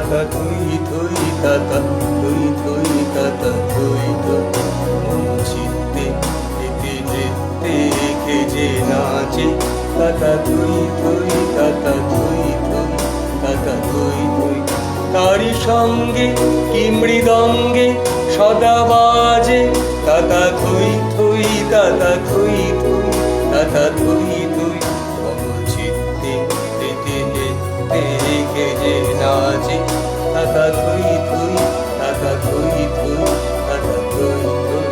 তাতা থুই থুই তাতা থুই থুই তাতা থুই থুই মন চিত্তে এতে নৃত্যে রেখে যে নাচে তাতা থুই থুই তাতা থুই থুই তাতা থুই থুই তারি সঙ্গে কি মৃদঙ্গে সদা বাজে তাতা থুই থুই তাতা থুই থুই তাতা থুই থুই মন চিত্তে এতে নৃত্যে রেখে যে নাচে তাতা থুই থুই তাতা থুই থুই তাতা থুই থুই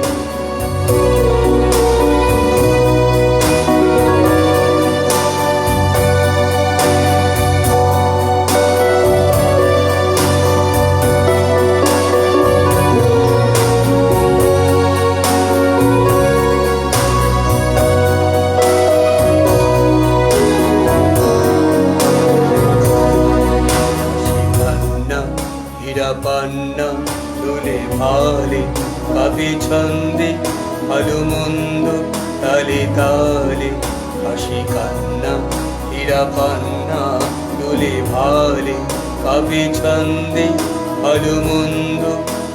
পান্না দুলে ভালে কাপে ছন্দে ভালো মন্দ তালে তালে হাসি কান্না হীরা পান্না দুলে ভালে কাপে ছন্দে ভালো মন্দ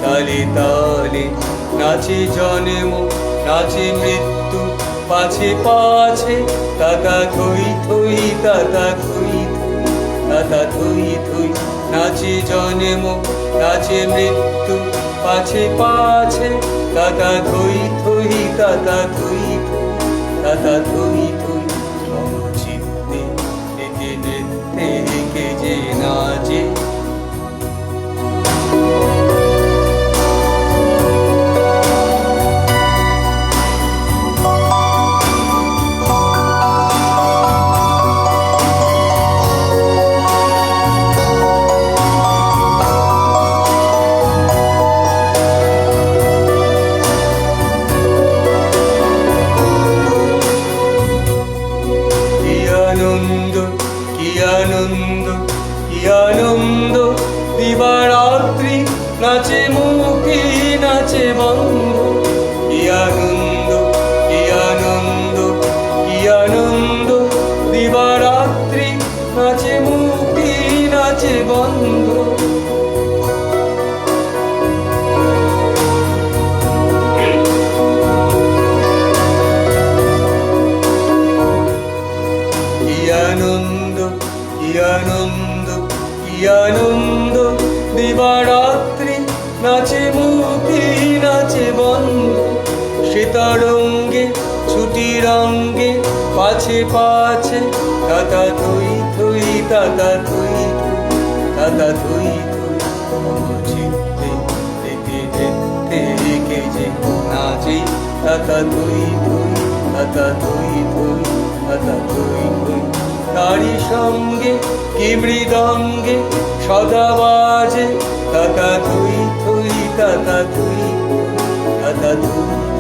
তালে তালে নাচে জন্ম নাচে মৃত্যু পাছে পাছে তাতা থুই থুই তাতা থুই থুই তাতা থুই থুই নাচে জন্ম নাচে মৃত্যু পাছে পাছে তাতা থুই থুই তাতা থুই থুই তাতা থুই থুই মন চিত্তে এতে নৃত্যে রেখে যে নাচে কি আনন্দ দিবারাত্রি নাচে মুখে নাচে বন্ধ কি আনন্দ কি আনন্দ কি আনন্দ দিবারাত্রি নাচে মুখে নাচে বন্ধ কি আনন্দ কি আনন্দ কি আনন্দ দিবারাত্রি নাচে মুখে নাচে বন্ধ সে তরঙ্গে ছুটি রঙ্গে পাছে পাছে তাতা থুই থুই তাতা থুই তাতা থুই থুই মন চিত্তে এতে নৃত্যে রেখে যে নাচে তাতা থুই থুই তাতা থুই থুই তাতা থুই থুই তারি সঙ্গে কি মৃদঙ্গে সদা বাজে তাতা থুই থুই তাতা থুই তাতা থুই